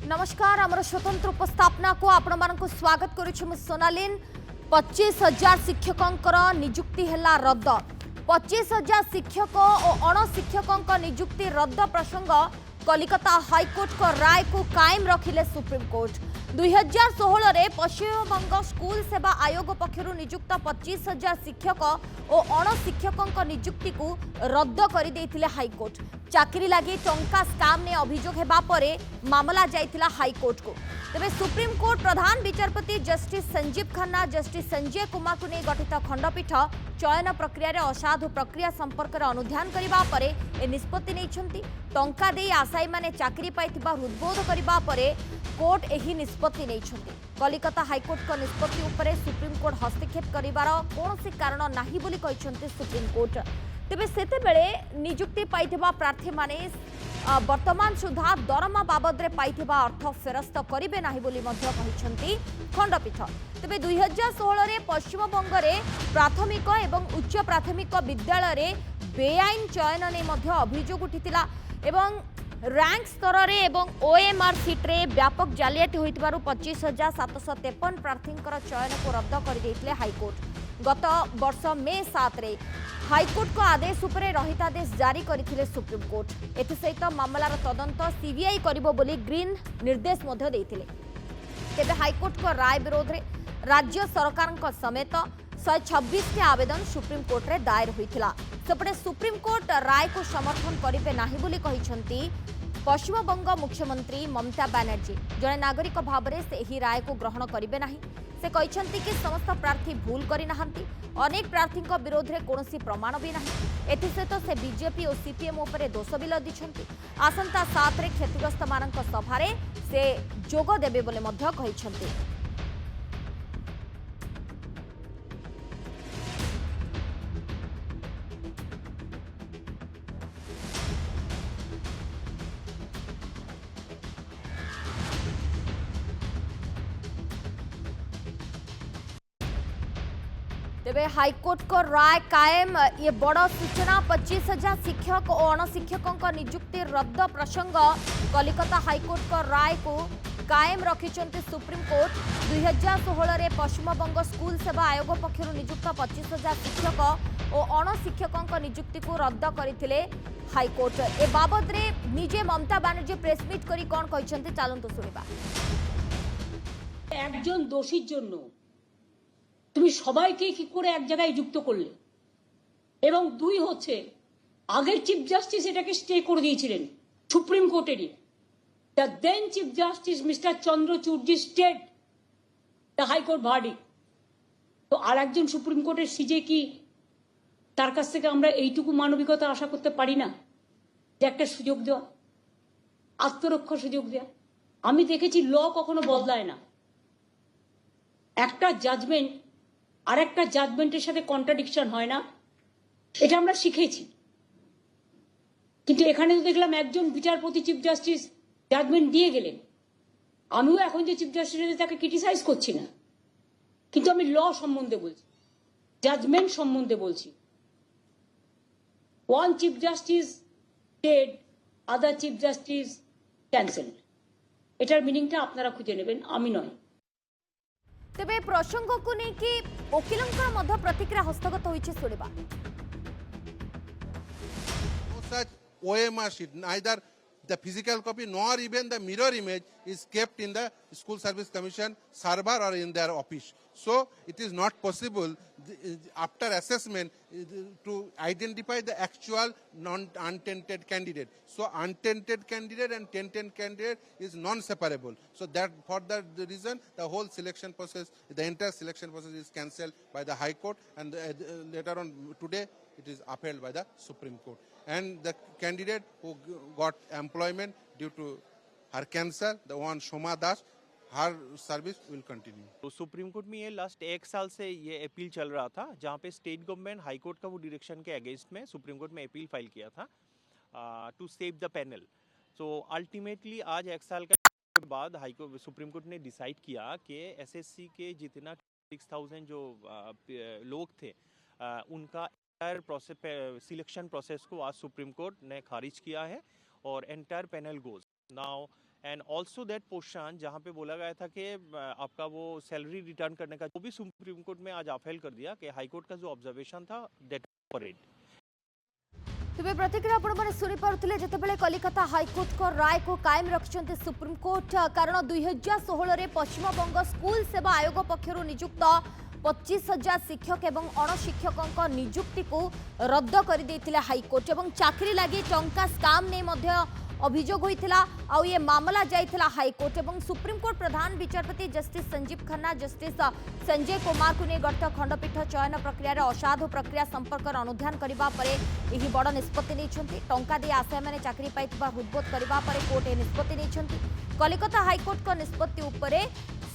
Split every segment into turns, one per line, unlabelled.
नमस्कार आमर स्वतंत्र उपस्थापना को आपण मानक स्वागत करुछु सोनालीन 25,000 शिक्षकों नियुक्ति हैला रद्द 25,000 शिक्षक और अणशिक्षकों नियुक्ति रद्द प्रसंग कलिकता हाईकोर्ट को राय को कायम रखिले सुप्रीम कोर्ट 2016 रे पश्चिमबंग स्कूल सेवा आयोग पक्षरु नियुक्त 25,000 शिक्षक और अणशिक्षकों नियुक्ति को रद्द कर देथिले हाईकोर्ट चाकरी लगी टंका स्काम ने अभियोग हेबा परे मामला जाइथिला हाईकोर्ट को तेरे सुप्रीम कोर्ट प्रधान विचारपति जस्टिस संजीव खन्ना जस्टिस संजय कुमार को नहीं गठित खंडपीठ चयन प्रक्रिया रे असाधु प्रक्रिया संपर्क में अनुध्यान करबा परे ए निष्पत्ति नैछंती टंका दे आशायी माने चाकरी पाइथिबा उद्बोध करबा परे कोर्ट एही निष्पत्ति नैछंती कलिकता हाईकोर्ट को निष्पत्ति उपरे सुप्रीम कोर्ट हस्तक्षेप करिवार कोनोसी कारण नाही बोली कहिसंती सुप्रीम कोर्ट तेबे सेते बेले नियुक्ति पाइथिबा प्रार्थी माने वर्तमान सुधा दरमा बाबद रे पाइथिबा अर्थ फेरस्त करिवे नाही बोली मध्य कहिसंती खंडपीठ तेबे 2016 रे पश्चिमबंग रे प्राथमिक एवं उच्च प्राथमिक विद्यालय रे बेआईन चयन ने मध्य अभियोग उठितिला एवं रैंक स्तर रे एवं ओएमआर सीट रे व्यापक जालियाती होइतबारु 25,753 प्रार्थींकर चयन को रद्द कर देथिले हाईकोर्ट गत वर्ष मे 7 रे हाईकोर्ट को आदेश उपरे रहितादेश जारी करथिले सुप्रीम कोर्ट एथि सहित मामलार तदंत सीबीआई करिबो बोली ग्रीन निर्देश मध्य देथिले तेबे हाईकोर्ट को राय विरोध रे राज्य सरकार समेत 126 टी आवेदन सुप्रीम कोर्ट रे दायर होइथिला सेपटे सुप्रीम कोर्ट राय को समर्थन करिबे नाही बोली कहिसंती पश्चिमबंग मुख्यमंत्री ममता बनर्जी जने नागरिक भाव में से एही राय को ग्रहण करिबे नाही से कहते कि समस्त प्रार्थी भूल करी नाहंती अनेक प्रार्थी विरोध में कौन प्रमाण भी नहीं एसत से बीजेपी और सीपीएम उपरे दोष भी लदिछंती आसंता 7 रे क्षतिग्रस्त मानक सभारे से जोग देबे बोले मध्य कहिछंती तेबे हाईकोर्ट को राय कायम ये बड़ सूचना 25,000 शिक्षक और अणशिक्षकों नियुक्ति रद्द प्रसंग कलिकता हाईकोर्ट को राय को कायम रखिंट सुप्रीम कोर्ट 2016 रे पश्चिमबंग स्कूल सेवा आयोग पक्षर नियुक्त 25,000 शिक्षक और अणशिक्षकों नियुक्ति को रद्द करथिले हाईकोर्ट ए बाबद रे निजे ममता बनर्जी प्रेसमिट करी कोन कहिसंती चालंतु सुनिबा
एकजन दोषीर जन्य তুমি সবাইকে কি করে এক জায়গায় যুক্ত করলে এবং দুই হচ্ছে আগের চিফ জাস্টিস এটাকে স্টে করে দিয়েছিলেন supreme কোর্টেরই the then chief justice mister চন্দ্রচূড়জি stayed the high court verdict তো আর একজন সুপ্রিম কোর্টের সিজে কি তার কাছ থেকে আমরা এইটুকু মানবিকতা আশা করতে পারি না যে একটা সুযোগ দেওয়া আত্মরক্ষার সুযোগ দেওয়া আমি দেখেছি ল কখনো বদলায় না একটা জাজমেন্ট আর একটা জাজমেন্টের সাথে কন্ট্রাডিকশন হয় না এটা আমরা শিখেছি কিন্তু এখানে তো দেখলাম একজন বিচারপতি চিফ জাস্টিস জাজমেন্ট দিয়ে গেলেন আমিও এখন যে চিফ জাস্টিস তাকে ক্রিটিসাইজ করছি না কিন্তু আমি ল সম্বন্ধে বলছি জাজমেন্ট সম্বন্ধে বলছি ওয়ান চিফ জাস্টিস ডেড আদার চিফ জাস্টিস ক্যান্সেলড এটার মিনিংটা আপনারা খুঁজে নেবেন আমি নয়
तेबे प्रसंग को लेकिन वकिलों मध्य प्रतिक्रिया हस्तगत होइछे सुनिबा
No such OMR sheet, neither the physical copy nor even the mirror image is kept in the School Service Commission server or in their office. So it is not possible after assessment to identify the actual non-untainted candidate. So untainted candidate and tainted candidate is non-separable. So that for that reason the whole selection process, the entire selection process is cancelled by the High Court and later on today it is upheld by the Supreme Court. And the candidate who got employment due to her cancer, the one Shoma Das, her service will continue.
तो supreme court में ये last 1 साल से ये appeal चल रहा था जहाँ पे स्टेट गवर्नमेंट हाई कोर्ट का वो डायरेक्शन के अगेंस्ट में सुप्रीम कोर्ट में अपील फाइल किया था to save the panel so ultimately आज 1 साल के बाद हाई कोर्ट सुप्रीम कोर्ट ने डिसाइड किया कि एसएससी के जितना 6,000 जो लोग थे उनका प्रोसेस सिलेक्शन प्रोसेस को आज सुप्रीम कोर्ट ने खारिज किया है और entire panel goes now and also that portion जहाँ पे बोला गया था कि आपका वो सैलरी रिटर्न करने का, वो भी सुप्रीम कोर्ट में आज अपहेल कर दिया कि हाई कोर्ट का जो ऑब्जर्वेशन था दैट फॉर इट।
तेज प्रतिक्रिया आपने शुणिपे जितेबाला कलिकता हाइकोर्ट को राय को कायम रखिंट सुप्रीमकोर्ट कारण 2016 पश्चिमबंग स्कूल सेवा आयोग पक्षर नियुक्त 25,000 शिक्षक एवं अणशिक्षकों नियुक्ति को रद्द कर हाइकोर्ट और चाकरी लगी टंका स्काम नहीं अभियोग होता आउ ये मामला जाइथिला हाइकोर्ट और सुप्रीमकोर्ट प्रधान विचारपति जस्टिस संजीव खन्ना जस्टिस संजय कुमार को नहीं गठित खंडपीठ चयन प्रक्रिया असाधु प्रक्रिया संपर्क अनुध्यान करने बड़ निष्पत्ति नहीं टंका दे आशय मैंने चाकरी पाई हृदबोध करने कोर्ट यह निष्पत्ति नहीं कलिकता हाइकोर्ट को निष्पत्ति उपरे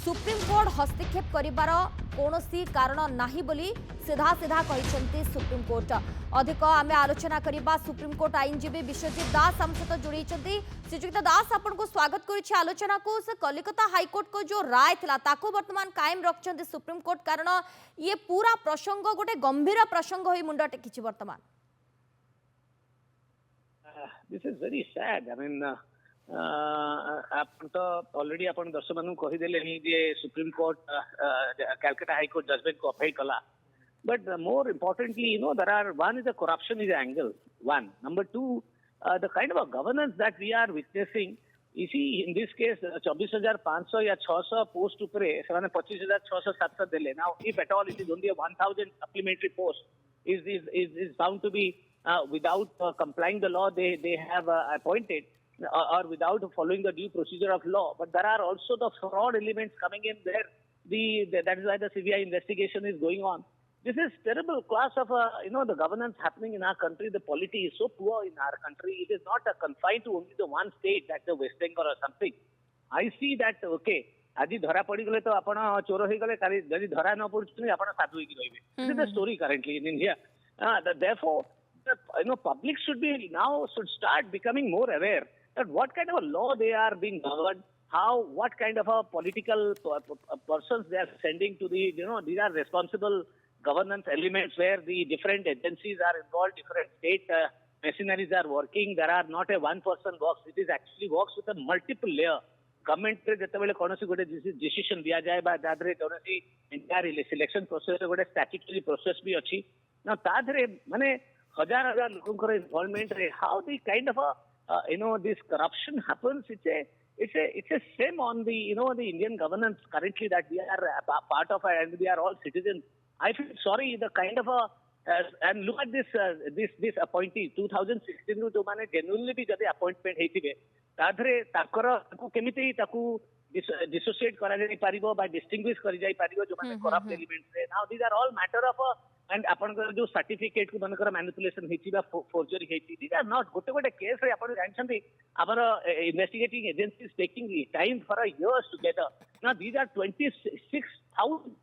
सुप्रीमकोर्ट हस्तक्षेप करिबार कौनसी कारण नाही बोली सीधा सीधा कहते सुप्रीमकोर्ट। अधिक आम आलोचना करबा सुप्रीमकोर्ट आईनजीवी विश्वजीत दास आम सहित जोड़ी श्रीजुक्त दास आपन को स्वागत करुछि आलोचना को। से कलिकता हाइकोर्ट को जो राय थिला ताको वर्तमान कायम रखछन्ते सुप्रीमकोर्ट कारण ये पूरा प्रसंग गोटे गंभीर प्रसंग होई मुंड टेकिछि वर्तमान।
This is very sad. I mean, तो ऑलरेडी अपन दर्शक मानू कहीदेले जे supreme court Calcutta high court judgment को अपहेल कला but more importantly there are one is the corruption is angle one number two the kind of governance that we are witnessing इसी in this case 24,500 या 600 post उपरे से 25,600-700 देले now if at all it is only 1,000 supplementary post is bound to be without complying the law they have appointed or without following the due procedure of law. But there are also the fraud elements coming in there. That is why the CBI investigation is going on. This is terrible class of the governance happening in our country. The polity is so poor in our country. It is not confined to only the one state, that's the West Bengal or something. I see that okay. आज धरा पड़ी गले तो आपण चोर हो गले जदि धरा न पड़ुछनी आपण साधु होई रहिबे. This is the story currently in India. Therefore, public should start becoming more aware that what kind of a law they are being governed, what kind of a political persons they are sending to the, these are responsible governance elements where the different agencies are involved, different state machineries are working. There are not a one person works. It is actually works with a multiple layer. Government रे जतबेले कोनोसी गोटे decision दिया जाए बा दादरे कोनोसी entire selection process रे गोटे statutory process भी अछि ना तादरे माने हजार हजार लोकंकर इन्वॉल्वमेंट रे how the kind of this corruption happens. It's a shame on the the Indian governance currently that we are part of and we are all citizens. I feel sorry the kind of and look at this appointee 2016 to माने genuinely भी जदि appointment हेतिबे ताधरे ताकर ताकू केमिति ताकू dissociate करा जाई परिबो बा distinguish करि जाई परिबो जो माने corrupt elements रे. Now these are all matter of and आपनकर जो सर्टिफिकेट को बनकर मैनिपुलेशन हेछि बा फोर्जरी हेछि these are not गोटे केस रे आपण जानछन्ती our investigating agency is taking time for a years together. Now these are 26,000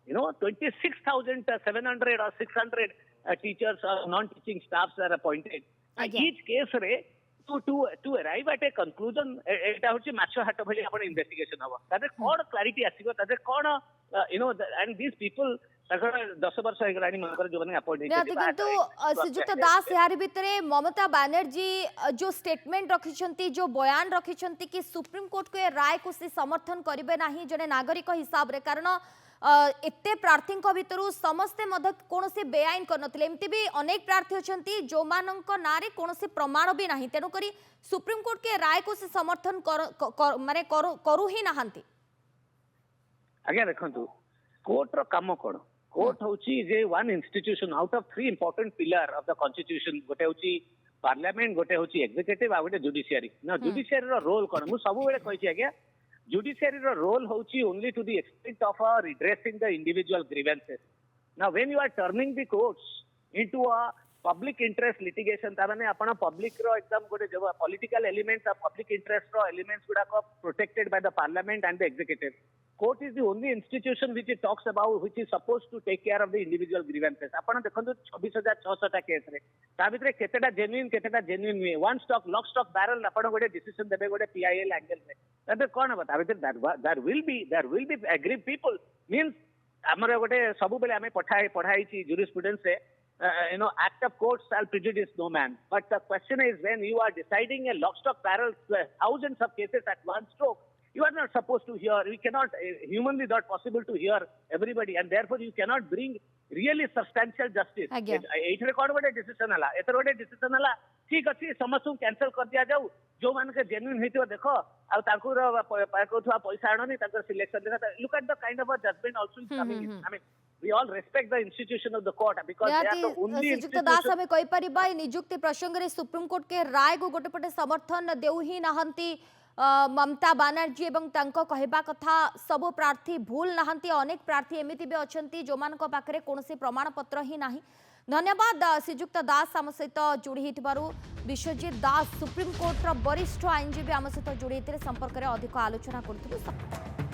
26,700 or 600 teachers or non-teaching staffs are appointed. And each case re to arrive at a conclusion eta hochi macho hato bhali apon investigation haba tade kon clarity asibo tade kon and these people 10 वर्ष हो गलानी मनकर जो ने appoint
किंतु श्रीजुक्त दास यार भितरे ममता बनर्जी जो statement रखिछंती जो बयान रखिछंती कि सुप्रीम कोर्ट को राय को से समर्थन करिवे नाही जने नागरिक हिसाब रे कारण एते प्रार्थी भितर समस्ते कौन बेआईन करनथिले एमती भी अनेक प्रार्थी अछंती जो मानक नारे कौन प्रमाण भी नाही तेनु करी सुप्रीम कोर्ट के राय को से समर्थन माने करू ही नाहंती.
आज्ञा देखंतु कोर्ट रो काम कोन कोर्ट होची जे one institution out of 3 important pillar of the constitution गोटे होची पार्लियामेंट गोटे होची एग्जीक्यूटिव आ गोटे जुडिशियरी. ना जुडिशियरी रो रोल कोन मु सब बेले कहिछि आज्ञा judiciary role hochi only to the extent of redressing the individual grievances. Now when you are turning the courts into a public interest litigation ta mane apana public ro ekdam gote jo political elements or public interest ro elements guda ko protected by the parliament and the executive. Court is the only institution which it talks about, which is supposed to take care of the individual grievances. apana dekhantu 26,600 ta case re ta bhitre keteta genuine nuhe one stock lock stock barrel apana gote decision debe gote PIL angle re tade kon haba ta bhitre there will be aggrieved people means amara gote sabu bele ame पढ़ाई jurisprudence re act of court shall prejudice no man. But the question is, when you are deciding a lock, stock, barrel, thousands of cases at one stroke, you are not supposed to hear. We cannot, humanly not possible to hear everybody, and therefore you cannot bring really substantial justice. एइठरे कोन गोटे decision हला, एतर गोटे decision हला, ठीक अछि समस्त cancel कर दिया जाऊ, जो मान के जेन्युइन हेतियो देखो, आ ताकुर पाकोथवा पैसा आनोनी, ताकुर सिलेक्शन देखा. Look at the kind of a judgment also is coming in. I mean, we all respect the institution of the court because they are the only institution.
दास हमें कहि परिबा नियुक्ति प्रसंग रे सुप्रीम कोर्ट के राय को गोटे पटे समर्थन देउ ही नहंती ममता बनर्जी एवं तांको कहबा कथा सब प्रार्थी भूल नहंती. अनेक प्रार्थी एमिति भी अछंती जो मान को पाखरे कोनोसी प्रमाण पत्र ही नाही. धन्यवाद श्रीजुक्त दास आम सहित जोड़ी हितबारु. विश्वजीत दास सुप्रीम कोर्ट रो वरिष्ठ आईनजीवी आम सहित जोड़ी हितरे संपर्क रे अधिक आलोचना करथुलु.